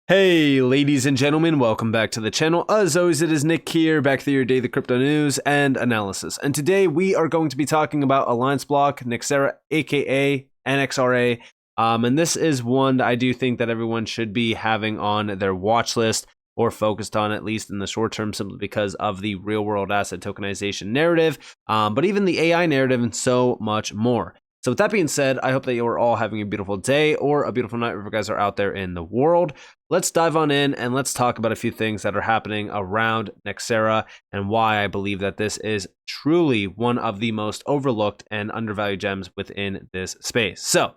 Hey, ladies and gentlemen, welcome back to the channel. As always, it is Nick here, back with your daily crypto news and analysis. And today we are going to be talking about Allianceblock Nxra, aka NXRA. And this is one that I do think that everyone should be having on their watch list or focused on, at least in the short term, simply because of the real world asset tokenization narrative, but even the AI narrative and so much more. So with that being said, I hope that you are all having a beautiful day or a beautiful night wherever you guys are out there in the world. Let's dive on in and let's talk about a few things that are happening around Nexera and why I believe that this is truly one of the most overlooked and undervalued gems within this space. So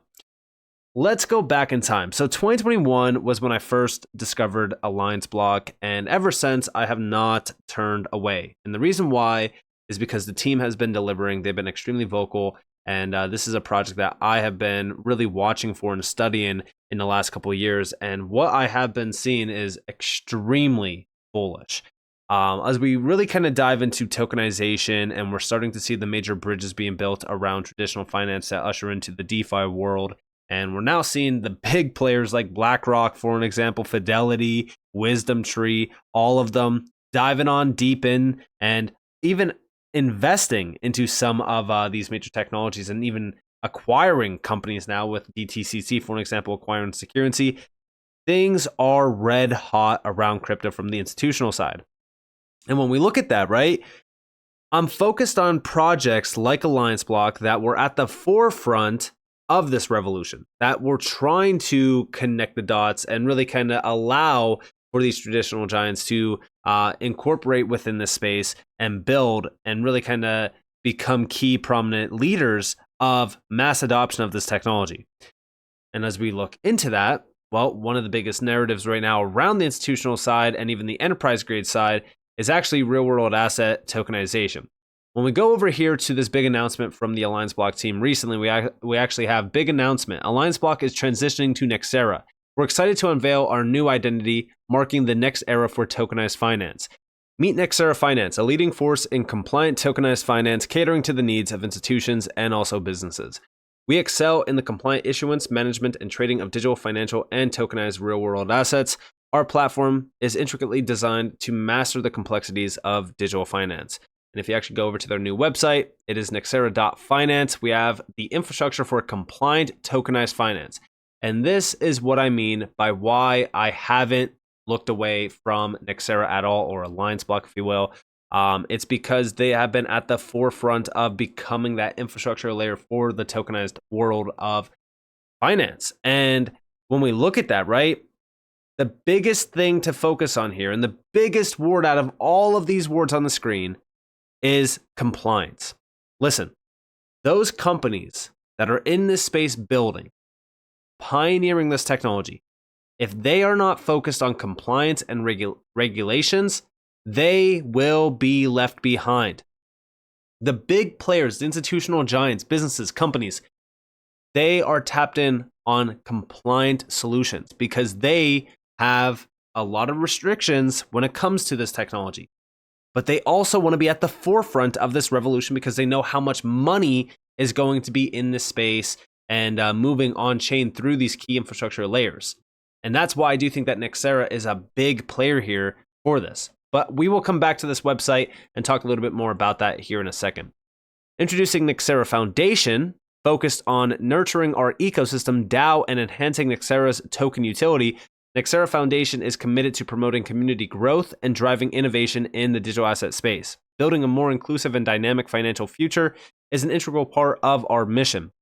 let's go back in time. So 2021 was when I first discovered Allianceblock, and ever since I have not turned away. And the reason why is because the team has been delivering. They've been extremely vocal. And this is a project that I have been really watching for and studying in the last couple of years. And what I have been seeing is extremely bullish. As we really kind of dive into tokenization and we're starting to see the major bridges being built around traditional finance that usher into the DeFi world. And we're now seeing the big players like BlackRock, for an example, Fidelity, Wisdom Tree, all of them diving on deep in and even investing into some of these major technologies and even acquiring companies now with DTCC, for an example, acquiring security. Things are red hot around crypto from the institutional side. And when we look at that, right, I'm focused on projects like Allianceblock that were at the forefront of this revolution, that were trying to connect the dots and really kind of allow for these traditional giants to incorporate within this space and build and really kind of become key prominent leaders of mass adoption of this technology. And as we look into that, well, one of the biggest narratives right now around the institutional side and even the enterprise grade side is actually real world asset tokenization. When we go over here to this big announcement from the Allianceblock team recently, we actually have big announcement. Allianceblock is transitioning to Nexera. We're excited to unveil our new identity, marking the next era for tokenized finance. Meet Nexera Finance, a leading force in compliant tokenized finance, catering to the needs of institutions and also businesses. We excel in the compliant issuance, management, and trading of digital, financial, and tokenized real-world assets. Our platform is intricately designed to master the complexities of digital finance. And if you actually go over to their new website, it is nexera.finance. We have the infrastructure for compliant tokenized finance. And this is what I mean by why I haven't looked away from Nexera at all, or Allianceblock, if you will. It's because they have been at the forefront of becoming that infrastructure layer for the tokenized world of finance. And when we look at that, right, the biggest thing to focus on here, and the biggest word out of all of these words on the screen, is compliance. Listen, those companies that are in this space building, pioneering this technology, if they are not focused on compliance and regulations, they will be left behind. The big players, the institutional giants, businesses, companies, they are tapped in on compliant solutions because they have a lot of restrictions when it comes to this technology. But they also want to be at the forefront of this revolution because they know how much money is going to be in this space and moving on chain through these key infrastructure layers. And that's why I do think that Nexera is a big player here for this. But we will come back to this website and talk a little bit more about that here in a second. Introducing Nexera Foundation, focused on nurturing our ecosystem, DAO, and enhancing Nexera's token utility. Nexera Foundation is committed to promoting community growth and driving innovation in the digital asset space. Building a more inclusive and dynamic financial future is an integral part of our mission.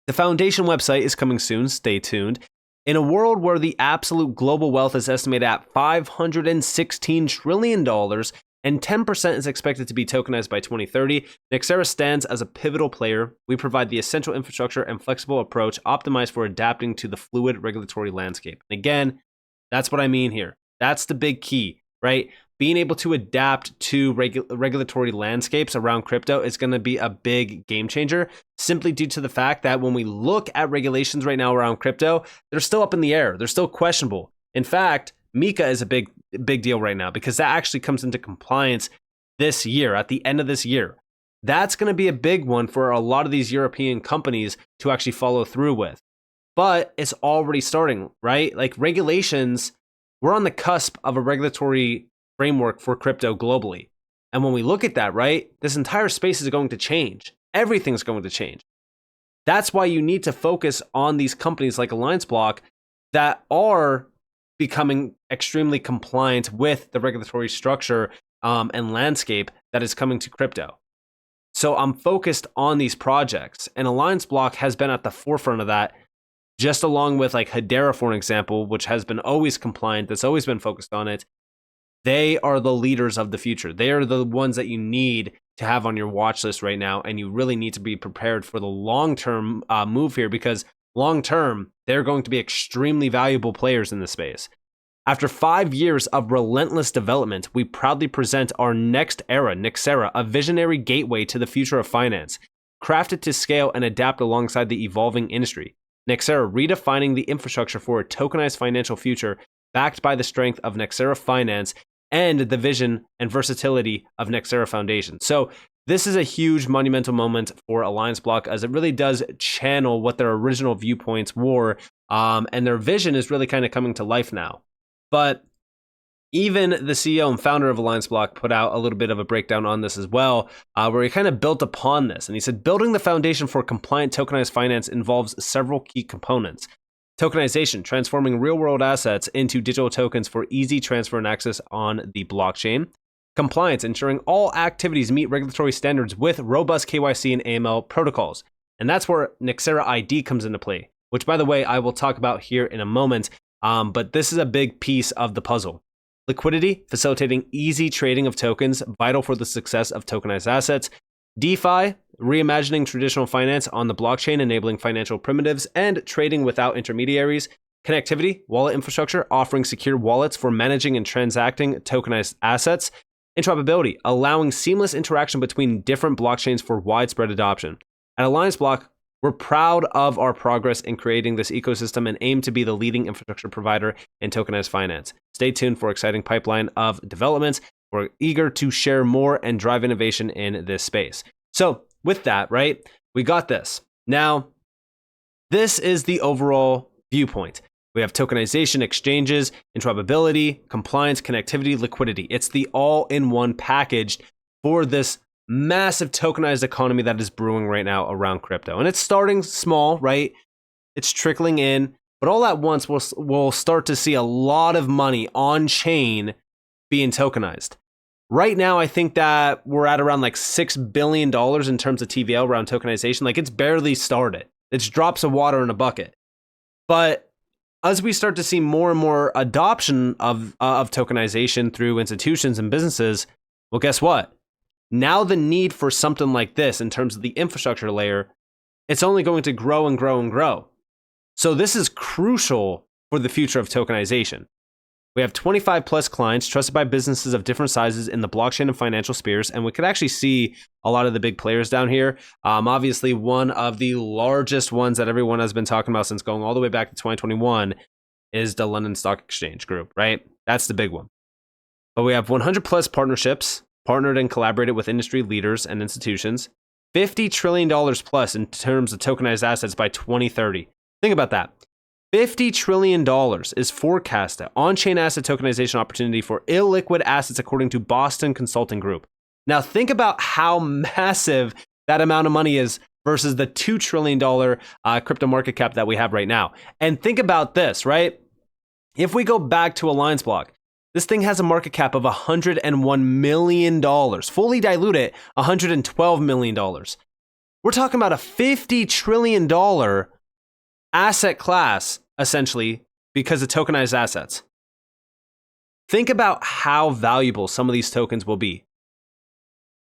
The foundation website is coming soon, stay tuned. In a world where the absolute global wealth is estimated at $516 trillion and 10% is expected to be tokenized by 2030, Nexera stands as a pivotal player. We provide the essential infrastructure and flexible approach optimized for adapting to the fluid regulatory landscape. And again, that's what I mean here. That's the big key, right? Being able to adapt to regulatory landscapes around crypto is going to be a big game changer, simply due to the fact that when we look at regulations right now around crypto, they're still up in the air. They're still questionable. In fact, MiCA is a big deal right now because that actually comes into compliance this year, at the end of this year. That's going to be a big one for a lot of these European companies to actually follow through with. But it's already starting, right? Like regulations we're on the cusp of a regulatory framework for crypto globally. And when we look at that, right, this entire space is going to change. Everything's going to change. That's why you need to focus on these companies like Allianceblock that are becoming extremely compliant with the regulatory structure and landscape that is coming to crypto. So I'm focused on these projects, and Allianceblock has been at the forefront of that, just along with like Hedera, for an example, which has been always compliant, that's always been focused on it. They are the leaders of the future. They are the ones that you need to have on your watch list right now, and you really need to be prepared for the long-term move here, because long-term, they're going to be extremely valuable players in this space. After 5 years of relentless development, we proudly present our next era, Nexera, a visionary gateway to the future of finance, crafted to scale and adapt alongside the evolving industry. Nexera, redefining the infrastructure for a tokenized financial future, backed by the strength of Nexera Finance and the vision and versatility of Nexera Foundation. So this is a huge monumental moment for Allianceblock, as it really does channel what their original viewpoints were, and their vision is really kind of coming to life now. But even the CEO and founder of Allianceblock put out a little bit of a breakdown on this as well, where he kind of built upon this. And he said, building the foundation for compliant tokenized finance involves several key components. Tokenization, transforming real-world assets into digital tokens for easy transfer and access on the blockchain. Compliance, ensuring all activities meet regulatory standards with robust KYC and AML protocols. And that's where Nexera ID comes into play, which, by the way, I will talk about here in a moment. But this is a big piece of the puzzle. Liquidity, facilitating easy trading of tokens, vital for the success of tokenized assets. DeFi, reimagining traditional finance on the blockchain, enabling financial primitives and trading without intermediaries. Connectivity, wallet infrastructure, offering secure wallets for managing and transacting tokenized assets. Interoperability, allowing seamless interaction between different blockchains for widespread adoption. At Allianceblock, we're proud of our progress in creating this ecosystem and aim to be the leading infrastructure provider in tokenized finance. Stay tuned for exciting pipeline of developments. We're eager to share more and drive innovation in this space. So with that, right, we got this. Now, this is the overall viewpoint. We have tokenization, exchanges, interoperability, compliance, connectivity, liquidity. It's the all-in-one package for this massive tokenized economy that is brewing right now around crypto. And it's starting small, right? It's trickling in, but all at once we'll start to see a lot of money on chain being tokenized. Right now, I think that we're at around like $6 billion in terms of TVL around tokenization. Like, it's barely started. It's drops of water in a bucket. But as we start to see more and more adoption of tokenization through institutions and businesses, well, guess what? Now the need for something like this in terms of the infrastructure layer, it's only going to grow and grow and grow. So this is crucial for the future of tokenization. We have 25 plus clients trusted by businesses of different sizes in the blockchain and financial spheres, and we could actually see a lot of the big players down here. Obviously, one of the largest ones that everyone has been talking about since going all the way back to 2021 is the London Stock Exchange Group, right? That's the big one. But we have 100 plus partnerships, partnered and collaborated with industry leaders and institutions, $50 trillion plus in terms of tokenized assets by 2030. Think about that. $50 trillion is forecasted on-chain asset tokenization opportunity for illiquid assets, according to Boston Consulting Group. Now, think about how massive that amount of money is versus the $2 trillion crypto market cap that we have right now. And think about this, right? If we go back to Allianceblock, this thing has a market cap of $101 million, fully diluted $112 million. We're talking about a $50 trillion asset class, essentially, because of tokenized assets. Think about how valuable some of these tokens will be.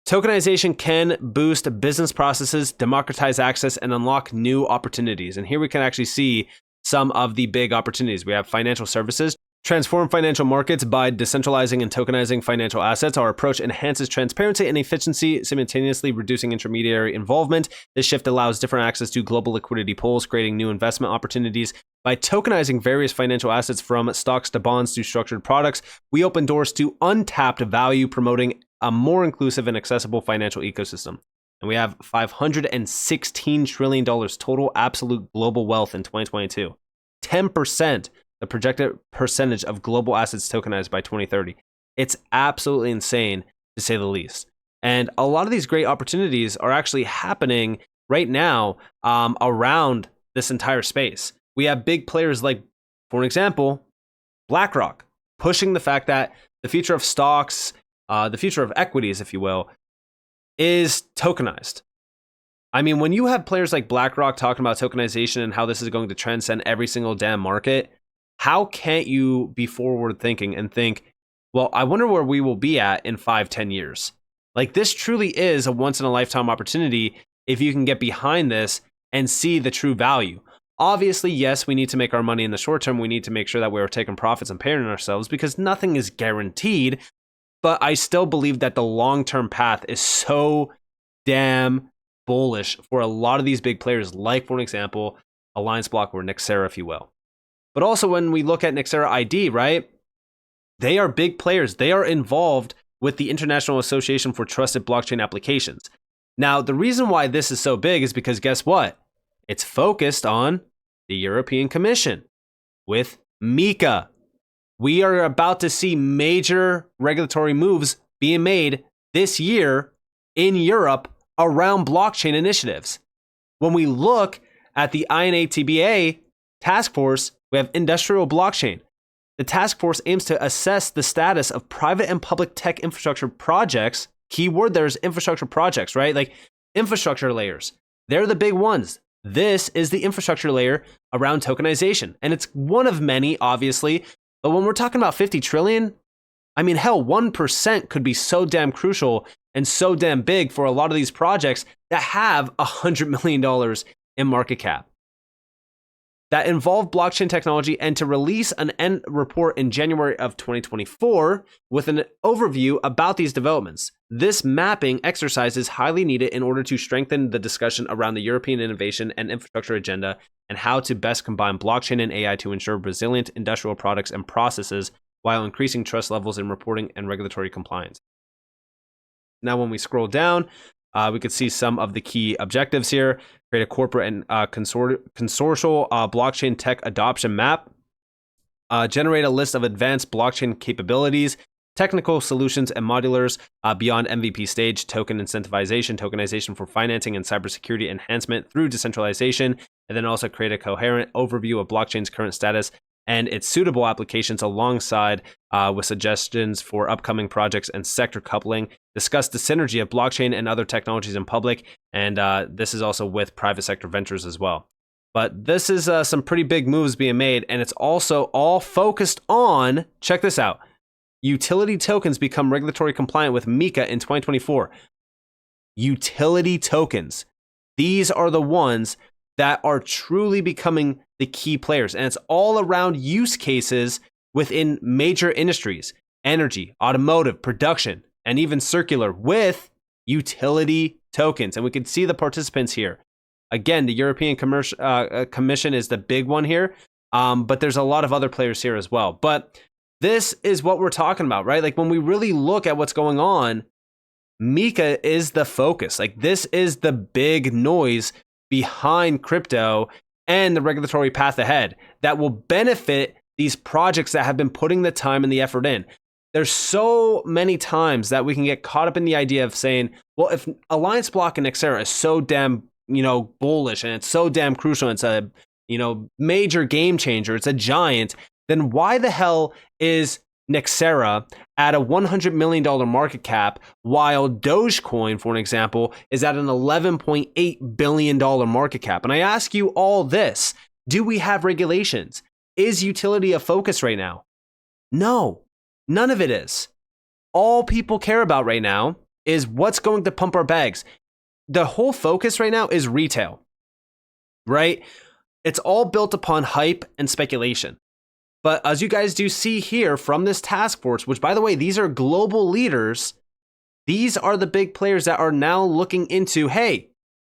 Tokenization can boost business processes, democratize access, and unlock new opportunities. And here we can actually see some of the big opportunities. We have financial services. Transform financial markets by decentralizing and tokenizing financial assets. Our approach enhances transparency and efficiency, simultaneously reducing intermediary involvement. This shift allows different access to global liquidity pools, creating new investment opportunities. By tokenizing various financial assets from stocks to bonds to structured products, we open doors to untapped value, promoting a more inclusive and accessible financial ecosystem. And we have $516 trillion total absolute global wealth in 2022. 10% the projected percentage of global assets tokenized by 2030. It's absolutely insane, to say the least. And a lot of these great opportunities are actually happening right now around this entire space. We have big players like, for an example, BlackRock, pushing the fact that the future of stocks, the future of equities, if you will, is tokenized. I mean, when you have players like BlackRock talking about tokenization and how this is going to transcend every single damn market, how can't you be forward thinking and think, well, I wonder where we will be at in 5-10 years? Like, this truly is a once in a lifetime opportunity if you can get behind this and see the true value. Obviously, yes, we need to make our money in the short term. We need to make sure that we're taking profits and paying ourselves because nothing is guaranteed. But I still believe that the long-term path is so damn bullish for a lot of these big players, like, for an example, Allianceblock or Nexera, if you will. But also when we look at Nexera ID, right? They are big players. They are involved with the International Association for Trusted Blockchain Applications. Now, the reason why this is so big is because guess what? It's focused on the European Commission with MiCA. We are about to see major regulatory moves being made this year in Europe around blockchain initiatives. When we look at the INATBA task force, we have industrial blockchain. The task force aims to assess the status of private and public tech infrastructure projects. Keyword there is infrastructure projects, right? Like infrastructure layers. They're the big ones. This is the infrastructure layer around tokenization. And it's one of many, obviously. But when we're talking about 50 trillion, I mean, hell, 1% could be so damn crucial and so damn big for a lot of these projects that have $100 million in market cap that involve blockchain technology, and to release an end report in January of 2024 with an overview about these developments. This mapping exercise is highly needed in order to strengthen the discussion around the European innovation and infrastructure agenda and how to best combine blockchain and AI to ensure resilient industrial products and processes while increasing trust levels in reporting and regulatory compliance. Now, when we scroll down, we could see some of the key objectives here. Create a corporate and consortial blockchain tech adoption map. Generate a list of advanced blockchain capabilities, technical solutions, and modulars beyond MVP stage, token incentivization, tokenization for financing, and cybersecurity enhancement through decentralization. And then also create a coherent overview of blockchain's current status and its suitable applications alongside with suggestions for upcoming projects and sector coupling. Discuss the synergy of blockchain and other technologies in public, and this is also with private sector ventures as well. But this is some pretty big moves being made, and it's also all focused on, check this out, utility tokens become regulatory compliant with MiCA in 2024. Utility tokens. These are the ones that are truly becoming the key players, and it's all around use cases within major industries, energy, automotive, production, and even circular with utility tokens. And we can see the participants here. Again, the European Commission is the big one here, but there's a lot of other players here as well. But this is what we're talking about, right? Like when we really look at what's going on, MiCA is the focus. Like this is the big noise behind crypto and the regulatory path ahead that will benefit these projects that have been putting the time and the effort in. There's so many times that we can get caught up in the idea of saying, well, if Allianceblock and Nxra is so damn, bullish and it's so damn crucial, it's a, major game changer, it's a giant, then why the hell is Nexera at a $100 million market cap while Dogecoin, for an example, is at an $11.8 billion market cap? And I ask you all this, do we have regulations? Is utility a focus right now? No. None of it is. All people care about right now is what's going to pump our bags. The whole focus right now is retail, right? It's all built upon hype and speculation. But as you guys do see here from this task force, which by the way, these are global leaders, these are the big players that are now looking into, hey,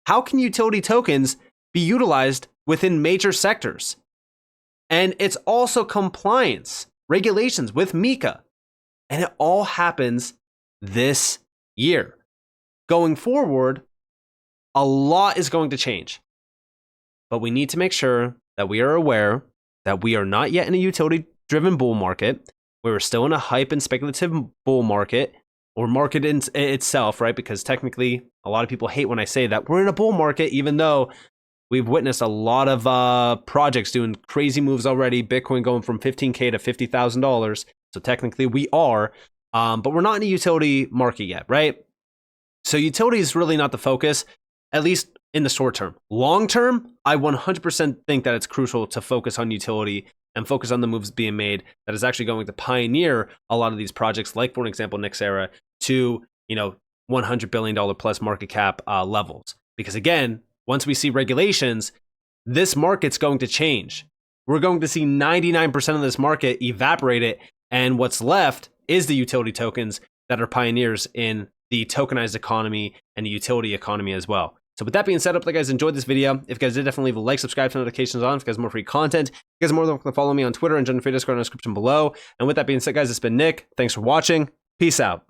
how can utility tokens be utilized within major sectors? And it's also compliance, regulations with MiCA. And it all happens this year. Going forward, a lot is going to change. But we need to make sure that we are aware that we are not yet in a utility-driven bull market. We're still in a hype and speculative bull market, or market in itself, right? Because technically, a lot of people hate when I say that we're in a bull market, even though we've witnessed a lot of projects doing crazy moves already. Bitcoin going from $15K to $50,000. So technically we are, but we're not in a utility market yet, right? So utility is really not the focus, at least in the short term. Long term, I 100% think that it's crucial to focus on utility and focus on the moves being made that is actually going to pioneer a lot of these projects, like, for example, Nexera, to, $100 billion plus market cap levels. Because again, once we see regulations, this market's going to change. We're going to see 99% of this market evaporated, and what's left is the utility tokens that are pioneers in the tokenized economy and the utility economy as well. So with that being said, I hope you guys enjoyed this video. If you guys did, definitely leave a like, subscribe, turn notifications on. If you guys want more free content, you guys are more than welcome to follow me on Twitter and join the free Discord in the description below. And with that being said, guys, it's been Nick. Thanks for watching. Peace out.